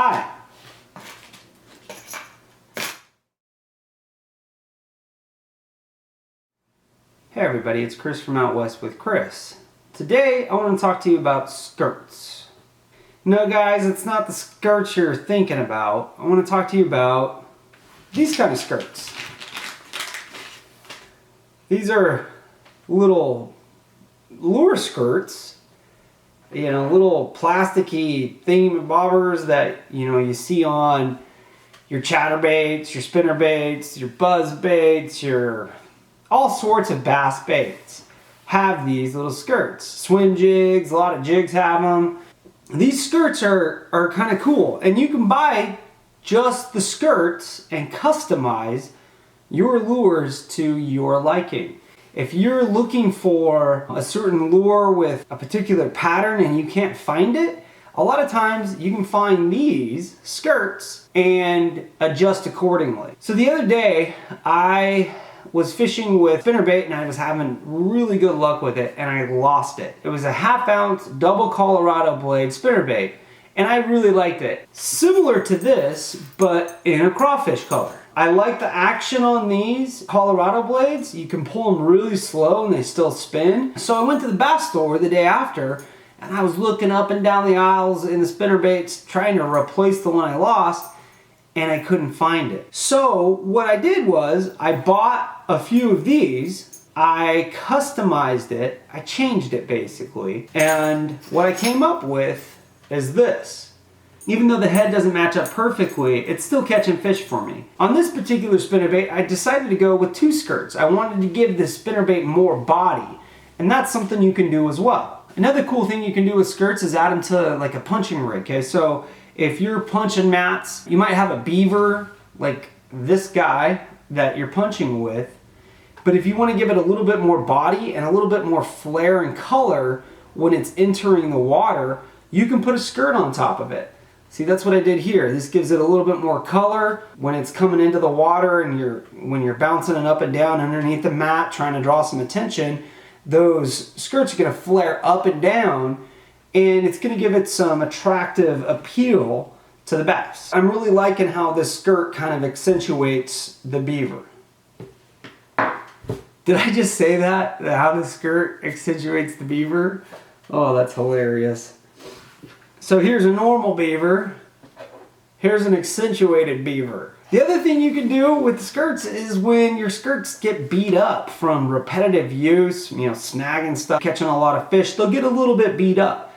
Hi. Hey everybody, it's Chris from Out West with Chris. Today I want to talk to you about skirts. No guys, it's not the skirts you're thinking about. I want to talk to you about these kind of skirts. These are little lure skirts, you know, little plasticky thingamabobbers that, you know, you see on your chatterbaits, your spinnerbaits, your buzzbaits, your all sorts of bass baits have these little skirts. Swim jigs, a lot of jigs have them. These skirts are kind of cool, and you can buy just the skirts and customize your lures to your liking. If you're looking for a certain lure with a particular pattern and you can't find it, a lot of times you can find these skirts and adjust accordingly. So the other day I was fishing with spinnerbait and I was having really good luck with it, and I lost it. It was a 1/2 ounce double Colorado blade spinnerbait, and I really liked it. Similar to this, but in a crawfish color. I like the action on these Colorado blades. You can pull them really slow and they still spin. So I went to the bass store the day after and I was looking up and down the aisles in the spinnerbaits trying to replace the one I lost, and I couldn't find it. So what I did was I bought a few of these, I customized it, I changed it basically, and what I came up with is this. Even though the head doesn't match up perfectly, it's still catching fish for me. On this particular spinnerbait, I decided to go with 2 skirts. I wanted to give this spinnerbait more body, and that's something you can do as well. Another cool thing you can do with skirts is add them to like a punching rig, okay? So if you're punching mats, you might have a beaver like this guy that you're punching with, but if you want to give it a little bit more body and a little bit more flair and color when it's entering the water, you can put a skirt on top of it. See, that's what I did here. This gives it a little bit more color when it's coming into the water, and when you're bouncing it up and down underneath the mat trying to draw some attention. Those skirts are going to flare up and down, and it's going to give it some attractive appeal to the bass. I'm really liking how this skirt kind of accentuates the beaver. Did I just say that? How the skirt accentuates the beaver? Oh, that's hilarious. So here's a normal beaver. Here's an accentuated beaver. The other thing you can do with the skirts is when your skirts get beat up from repetitive use, you know, snagging stuff, catching a lot of fish, they'll get a little bit beat up.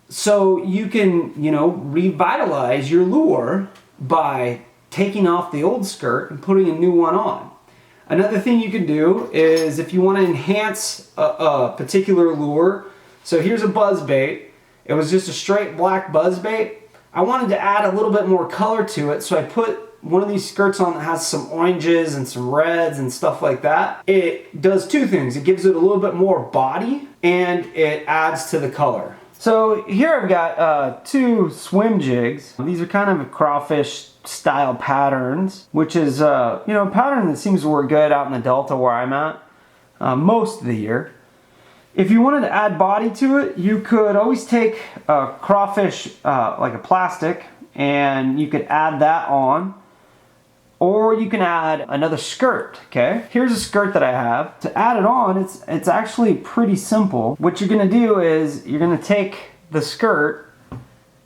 So you can, you know, revitalize your lure by taking off the old skirt and putting a new one on. Another thing you can do is if you want to enhance a particular lure, so here's a buzzbait. It was just a straight black buzzbait. I wanted to add a little bit more color to it, so I put one of these skirts on that has some oranges and some reds and stuff like that. It does 2 things. It gives it a little bit more body, and it adds to the color. So here I've got 2 swim jigs. These are kind of crawfish style patterns, which is you know, a pattern that seems to work good out in the Delta where I'm at most of the year. If you wanted to add body to it, you could always take a crawfish, like a plastic, and you could add that on. Or you can add another skirt, okay? Here's a skirt that I have. To add it on, it's actually pretty simple. What you're gonna do is, you're gonna take the skirt,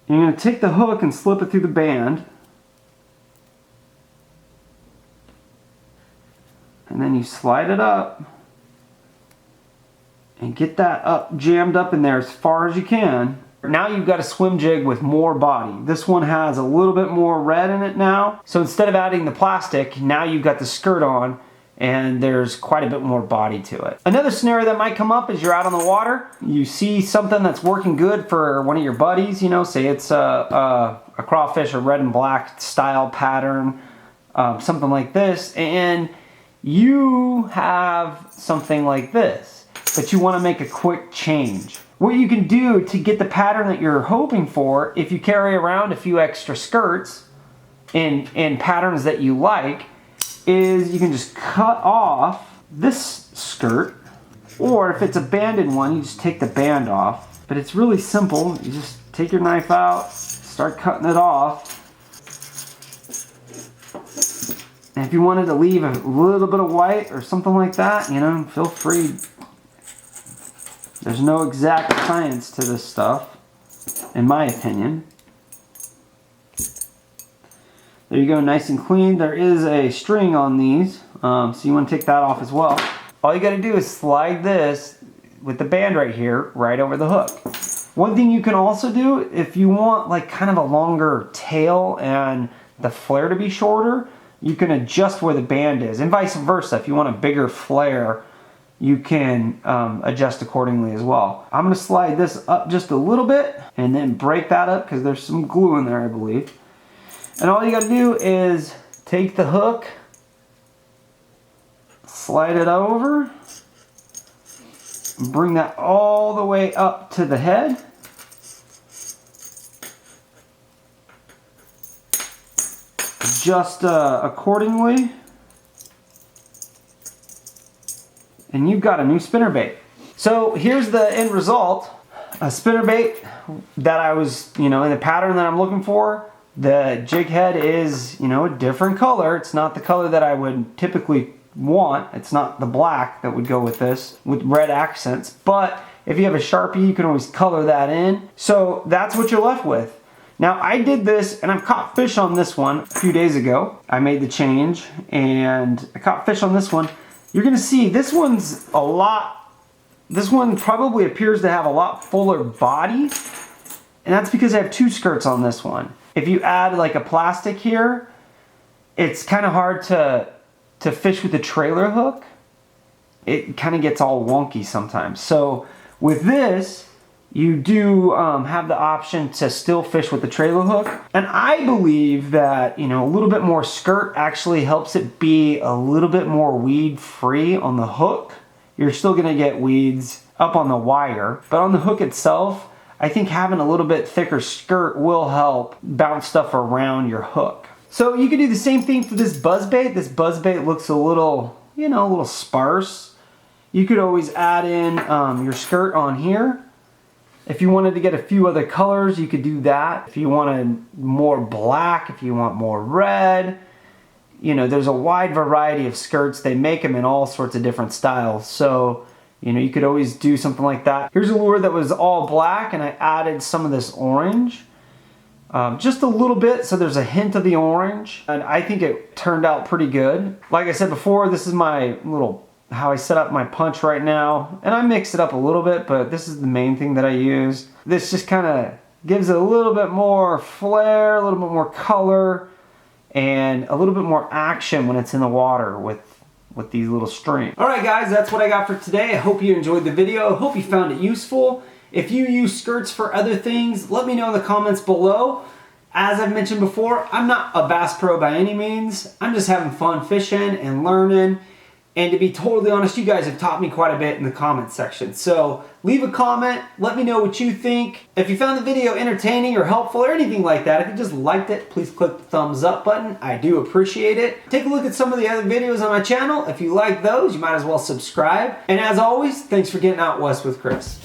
you're gonna take the hook and slip it through the band. And then you slide it up. And get that up, jammed up in there as far as you can. Now you've got a swim jig with more body. This one has a little bit more red in it now. So instead of adding the plastic, now you've got the skirt on and there's quite a bit more body to it. Another scenario that might come up is you're out on the water. You see something that's working good for one of your buddies, you know, say it's a crawfish, a red and black style pattern, something like this, and you have something like this, but you want to make a quick change. What you can do to get the pattern that you're hoping for, if you carry around a few extra skirts in patterns that you like, is you can just cut off this skirt, or if it's a banded one, you just take the band off. But it's really simple. You just take your knife out, start cutting it off, And if you wanted to leave a little bit of white or something like that, you know, feel free. There's no exact science to this stuff, in my opinion. There you go, nice and clean. There is a string on these, so you want to take that off as well. All you got to do is slide this with the band right here, right over the hook. One thing you can also do, if you want like kind of a longer tail and the flare to be shorter, you can adjust where the band is, and vice versa. If you want a bigger flare, you can adjust accordingly as well. I'm going to slide this up just a little bit and then break that up because there's some glue in there, I believe. And all you got to do is take the hook, slide it over, bring that all the way up to the head. Adjust accordingly. And you've got a new spinnerbait. So here's the end result. A spinnerbait that I was, you know, in the pattern that I'm looking for. The jig head is, you know, a different color. It's not the color that I would typically want. It's not the black that would go with this, with red accents. But if you have a Sharpie, you can always color that in. So that's what you're left with. Now I did this, and I've caught fish on this one a few days ago. I made the change, and I caught fish on this one. You're gonna see this one's a lot, this one probably appears to have a lot fuller body, and that's because I have two skirts on this one. If you add like a plastic here, it's kind of hard to fish with a trailer hook. It kind of gets all wonky sometimes. So with this, you do have the option to still fish with the trailer hook. And I believe that, you know, a little bit more skirt actually helps it be a little bit more weed free on the hook. You're still gonna get weeds up on the wire, but on the hook itself, I think having a little bit thicker skirt will help bounce stuff around your hook. So you can do the same thing for this buzzbait. This buzzbait looks a little, you know, a little sparse. You could always add in your skirt on here. If you wanted to get a few other colors, you could do that. If you wanted more black, if you want more red, you know, there's a wide variety of skirts. They make them in all sorts of different styles. So, you know, you could always do something like that. Here's a lure that was all black, and I added some of this orange. Just a little bit, so there's a hint of the orange. And I think it turned out pretty good. Like I said before, this is my little how I set up my punch right now, and I mix it up a little bit, but this is the main thing that I use. This just kind of gives it a little bit more flair, a little bit more color, and a little bit more action when it's in the water with these little streams. Alright guys, that's what I got for today. I hope you enjoyed the video. I hope you found it useful. If you use skirts for other things, let me know in the comments below. As I've mentioned before, I'm not a bass pro by any means. I'm just having fun fishing and learning. And to be totally honest, you guys have taught me quite a bit in the comment section. So leave a comment, let me know what you think. If you found the video entertaining or helpful or anything like that, if you just liked it, please click the thumbs up button. I do appreciate it. Take a look at some of the other videos on my channel. If you like those, you might as well subscribe. And as always, thanks for getting out west with Chris.